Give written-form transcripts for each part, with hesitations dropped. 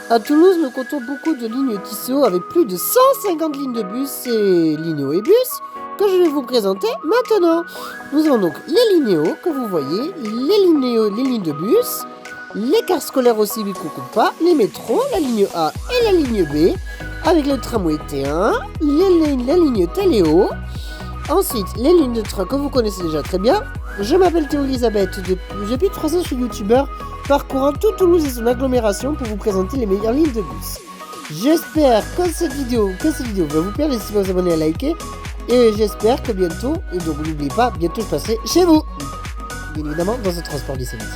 À Toulouse, nous comptons beaucoup de lignes TCO avec plus de 150 lignes de bus et Linéo et bus que je vais vous présenter maintenant. Nous avons donc les Linéo que vous voyez, les lignes de bus, les cars scolaires aussi Micro-Coupa, les métros, la ligne A et la ligne B, avec le tramway T1, la ligne Téléo. Ensuite, les lignes de train que vous connaissez déjà très bien. Je m'appelle Théo Elisabeth, depuis 3 ans je suis youtubeur, parcourant toute Toulouse et son agglomération pour vous présenter les meilleures lignes de bus. J'espère que cette vidéo va vous plaire, n'hésitez pas à vous abonner et à liker. Et j'espère que bientôt, et donc n'oubliez pas, bientôt je passerai chez vous. Bien évidemment, dans ce transport du service.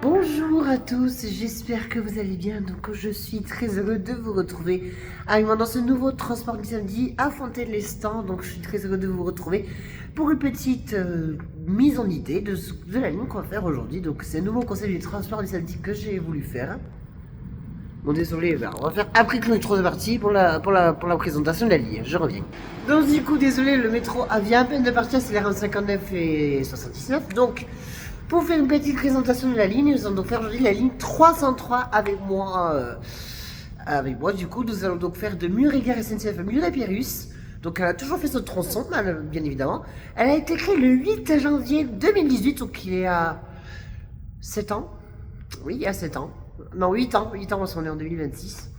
Bonjour à tous, j'espère que vous allez bien. Donc je suis très heureux de vous retrouver avec moi dans ce nouveau transport du samedi à Fontaine-les-Stands. Donc je suis très heureux de vous retrouver pour une petite mise en idée de la ligne qu'on va faire aujourd'hui. Donc c'est un nouveau concept du transport du samedi que j'ai voulu faire. Bon désolé, on va faire après que le métro est parti pour la présentation de la ligne, je reviens. Donc du coup désolé, le métro vient à peine de partir, c'est les 59 et 79. Donc pour faire une petite présentation de la ligne, nous allons donc faire aujourd'hui la ligne 303 avec moi. Du coup, nous allons donc faire de Muret-Gare SNCF à Muret-Pérus. Donc, elle a toujours fait ce tronçon, bien évidemment. Elle a été créée le 8 janvier 2018, donc il y a 7 ans. Oui, il y a 7 ans. Non, 8 ans, parce qu'on est en 2026.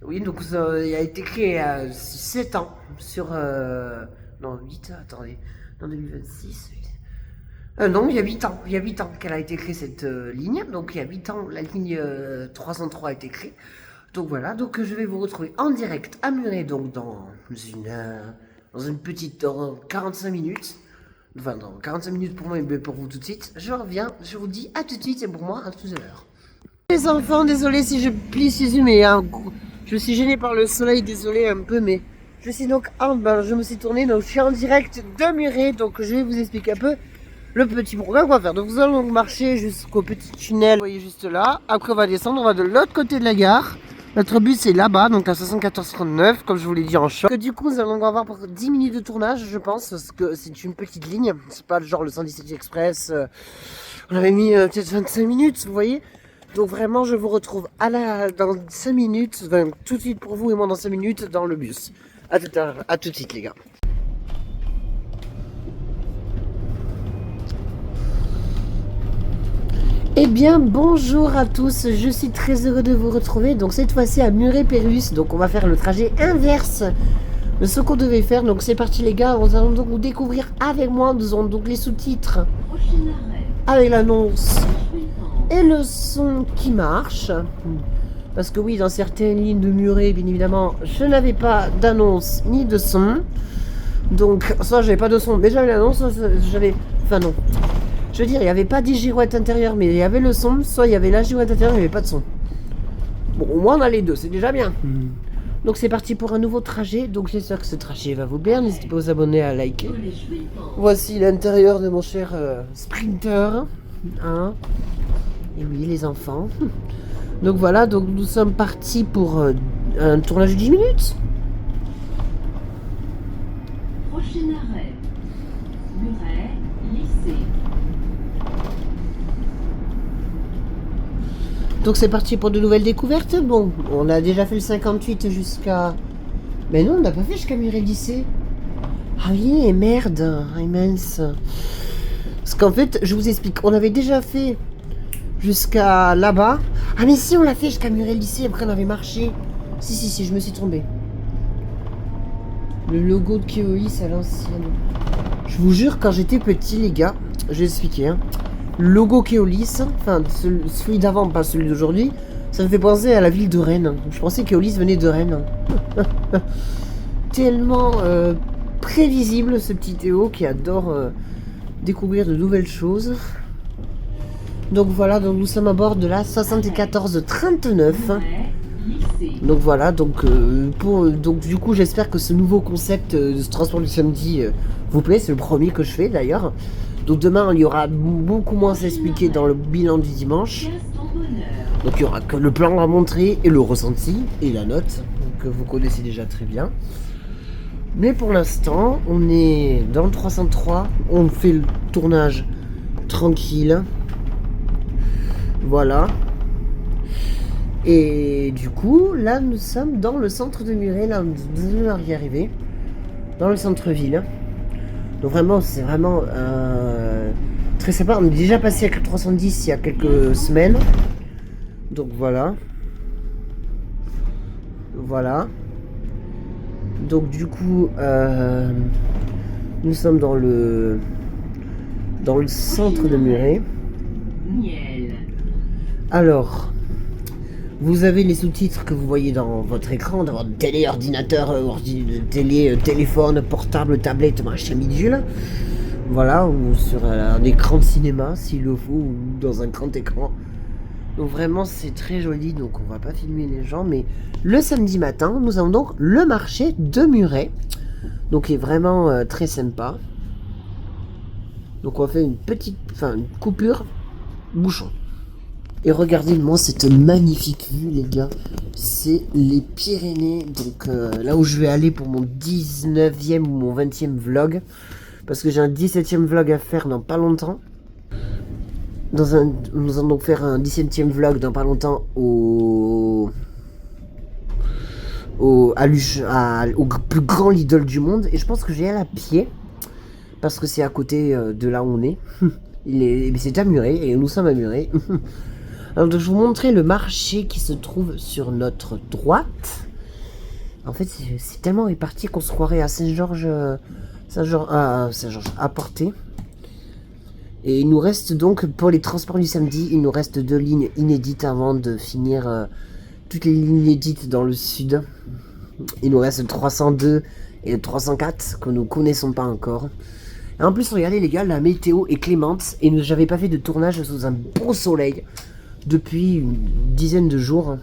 Oui, donc il a été créé 7 ans sur... non, 8, attendez. En 2026... non, il y a 8 ans. Il y a 8 ans qu'elle a été créée cette ligne. Donc il y a 8 ans, la ligne 303 a été créée. Donc voilà, donc je vais vous retrouver en direct à Muret, donc dans une petite 45 minutes. Enfin, dans 45 minutes pour moi et pour vous tout de suite. Je reviens, je vous dis à tout de suite et pour moi à tout à l'heure. Les enfants, désolé si je plie ses yeux, mais je suis gêné par le soleil, désolé un peu, mais je suis donc je me suis tourné, donc je suis en direct de Muret, donc je vais vous expliquer un peu le petit programme qu'on va faire. Donc nous allons marcher jusqu'au petit tunnel, vous voyez juste là. Après on va descendre, on va de l'autre côté de la gare. Notre bus est là-bas, donc à 74,39, comme je vous l'ai dit en choc. Du coup nous allons avoir pour 10 minutes de tournage, je pense, parce que c'est une petite ligne. C'est pas genre le 117 Express. On avait mis peut-être 25 minutes, vous voyez. Donc vraiment je vous retrouve dans 5 minutes, enfin, tout de suite pour vous et moi dans 5 minutes dans le bus. À tout de suite les gars. Eh bien bonjour à tous, je suis très heureux de vous retrouver, donc cette fois-ci à Muret-Pérus, donc on va faire le trajet inverse de ce qu'on devait faire, donc c'est parti les gars, nous allons donc vous découvrir avec moi, nous aurons donc les sous-titres avec l'annonce et le son qui marche, parce que oui dans certaines lignes de Muret bien évidemment je n'avais pas d'annonce ni de son, donc soit j'avais pas de son, mais j'avais l'annonce, soit j'avais, enfin non. Je veux dire, il n'y avait pas des girouettes intérieures, mais il y avait le son. Soit il y avait la girouette intérieure, mais il n'y avait pas de son. Bon, au moins on a les deux, c'est déjà bien. Donc c'est parti pour un nouveau trajet. Donc j'espère que ce trajet va vous plaire. N'hésitez pas à vous abonner, à liker. Voici l'intérieur de mon cher Sprinter. Hein. Et oui, les enfants. Donc voilà, donc nous sommes partis pour un tournage de 10 minutes. Prochain arrêt, Muret, lycée. Donc c'est parti pour de nouvelles découvertes. Bon, on a déjà fait le 58 jusqu'à... Mais non, on n'a pas fait jusqu'à Muret-Lycée. Ah oui, merde, immense. Parce qu'en fait, je vous explique, on avait déjà fait jusqu'à là-bas. Ah mais si, on l'a fait jusqu'à Muret-Lycée, après on avait marché. Si, je me suis trompée. Le logo de Keolis à l'ancienne. Je vous jure, quand j'étais petit, les gars, je vais expliquer, hein. Logo Keolis, enfin celui d'avant, pas celui d'aujourd'hui. Ça me fait penser à la ville de Rennes. Je pensais qu'Eolis venait de Rennes. Tellement prévisible ce petit Théo qui adore découvrir de nouvelles choses. Donc voilà, donc nous sommes à bord de la 7439. Donc voilà, donc du coup j'espère que ce nouveau concept de ce transport du samedi vous plaît. C'est le premier que je fais d'ailleurs. Donc demain il y aura beaucoup moins à expliquer dans le bilan du dimanche. Donc il y aura que le plan à montrer et le ressenti et la note que vous connaissez déjà très bien. Mais pour l'instant on est dans le 303, on fait le tournage tranquille. Voilà. Et du coup, là, nous sommes dans le centre de Muret. Là, nous devons y arriver. Dans le centre-ville. Donc vraiment, c'est vraiment très sympa. On est déjà passé à 310 il y a quelques semaines. Donc voilà. Voilà. Donc du coup, nous sommes dans le centre de Muret. Alors, vous avez les sous-titres que vous voyez dans votre écran, dans votre télé, ordinateur, téléphone, portable, tablette, machin bidule. Voilà, ou sur un écran de cinéma s'il le faut, ou dans un grand écran. Donc vraiment c'est très joli, donc on va pas filmer les gens, mais le samedi matin, nous avons donc le marché de Muret. Donc qui est vraiment très sympa. Donc on va faire une coupure bouchon. Et regardez-moi cette magnifique vue les gars, c'est les Pyrénées, donc là où je vais aller pour mon 19e ou mon 20e vlog, parce que j'ai un 17e vlog à faire dans pas longtemps. Nous allons donc faire un 17e vlog dans pas longtemps au plus grand Lidl du monde, et je pense que j'ai à pied, parce que c'est à côté de là où on est. C'est à Muret, et nous sommes à Muret. Alors, je vais vous montrer le marché qui se trouve sur notre droite. En fait, c'est tellement réparti qu'on se croirait à Saint-Georges à Portée. Et il nous reste donc, pour les transports du samedi, il nous reste 2 lignes inédites avant de finir toutes les lignes inédites dans le sud. Il nous reste le 302 et le 304 que nous connaissons pas encore. Et en plus, regardez les gars, la météo est clémente et j'avais pas fait de tournage sous un beau soleil depuis une dizaine de jours,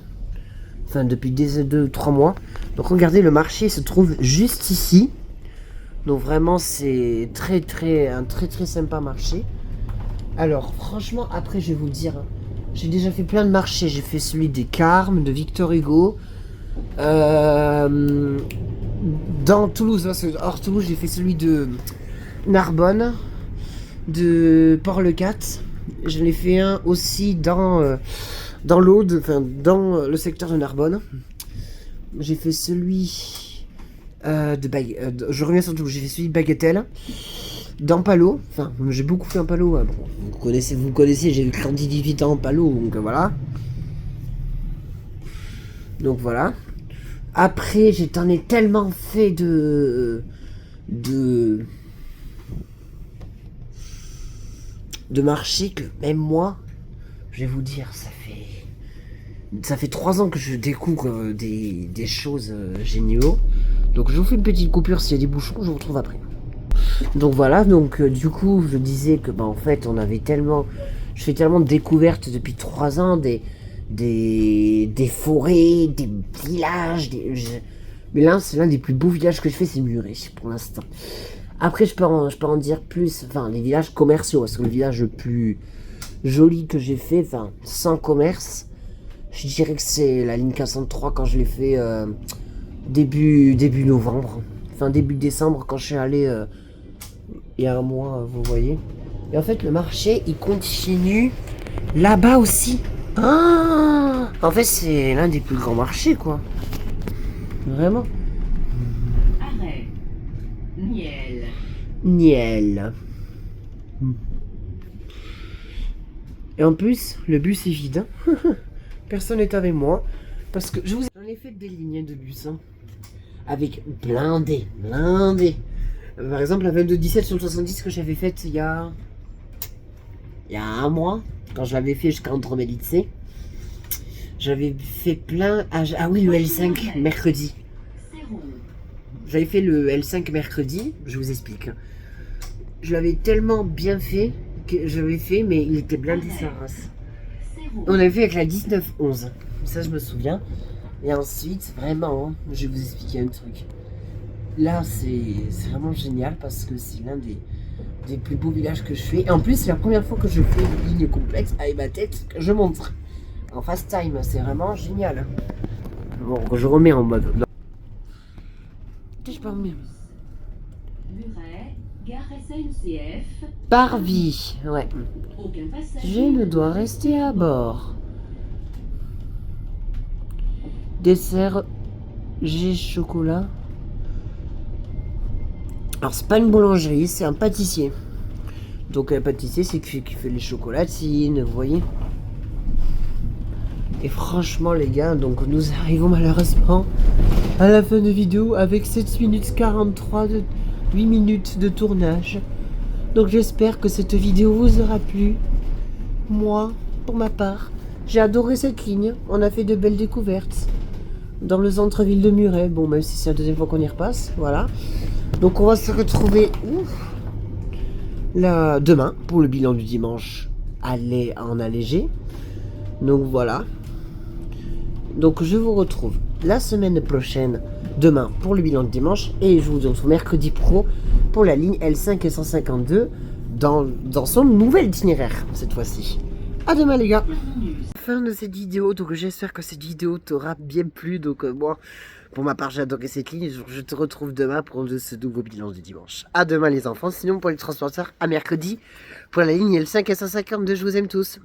enfin depuis 2-3 mois. Donc regardez, le marché se trouve juste ici. Donc vraiment c'est un très sympa marché. Alors franchement, après je vais vous dire, j'ai déjà fait plein de marchés. J'ai fait celui des Carmes, de Victor Hugo, dans Toulouse, hors Toulouse j'ai fait celui de Narbonne, de Port-le-Cat. Je l'ai fait un aussi dans l'Aude, enfin dans le secteur de Narbonne. J'ai fait celui je reviens sur tout. J'ai fait celui de Bagatelle, dans Palo. Enfin, j'ai beaucoup fait un Palo. Bon, vous connaissez, j'ai eu 18 ans en Palo, donc voilà. Donc voilà. Après, j'en ai tellement fait de marché que même moi, je vais vous dire, ça fait 3 ans que je découvre des choses géniaux. Donc je vous fais une petite coupure s'il y a des bouchons, je vous retrouve après. Donc voilà, donc du coup je disais que en fait je fais tellement de découvertes depuis 3 ans, des forêts, des villages, mais là c'est l'un des plus beaux villages que je fais, c'est Muret pour l'instant. Après je peux en dire plus, enfin les villages commerciaux, parce que le village le plus joli que j'ai fait, enfin sans commerce, je dirais que c'est la ligne 403 quand je l'ai fait début novembre, enfin début décembre quand je suis allé il y a un mois, vous voyez. Et en fait le marché il continue là-bas aussi. Ah, en fait c'est l'un des plus grands marchés quoi. Vraiment. Arrêt. Niel. Niel. Et en plus, le bus est vide. Personne n'est avec moi. Parce que je vous ai fait des lignes de bus. Avec blindés. Par exemple, la 22-17 sur le 70 que j'avais faite il y a un mois. Quand je l'avais fait jusqu'à Andromède lycée. J'avais fait plein... Ah oui, le L5 mercredi. J'avais fait le L5 mercredi, je vous explique. Je l'avais tellement bien fait que je l'avais fait, mais il était blindé sa race. On avait fait avec la 1911, ça je me souviens. Et ensuite, vraiment, je vais vous expliquer un truc. Là, c'est vraiment génial parce que c'est l'un des plus beaux villages que je fais. Et en plus, c'est la première fois que je fais une ligne complexe avec ma tête que je montre. En fast time, c'est vraiment génial. Bon, je remets en mode. Je parle mieux. Muret, gare SNCF. Parvis, ouais. Aucun passager. Je ne dois rester à bord. Dessert G chocolat. Alors c'est pas une boulangerie, c'est un pâtissier. Donc un pâtissier c'est qui fait les chocolatines, vous voyez. Et franchement les gars, donc nous arrivons malheureusement à la fin de vidéo avec 7 minutes 43 de 8 minutes de tournage. Donc j'espère que cette vidéo vous aura plu. Moi, pour ma part, j'ai adoré cette ligne. On a fait de belles découvertes dans le centre-ville de Muret. Bon, même si c'est la deuxième fois qu'on y repasse, voilà. Donc on va se retrouver là, demain pour le bilan du dimanche en allégé. Donc voilà. Donc je vous retrouve la semaine prochaine, demain pour le bilan de dimanche. Et je vous retrouve mercredi pro pour la ligne L5 et 152 dans son nouvel itinéraire cette fois-ci. À demain les gars. Fin de cette vidéo, donc j'espère que cette vidéo t'aura bien plu. Donc moi, pour ma part, j'ai adoré cette ligne. Je te retrouve demain pour ce nouveau bilan du dimanche. À demain les enfants. Sinon pour les transporteurs, à mercredi pour la ligne L5 et 152. Je vous aime tous.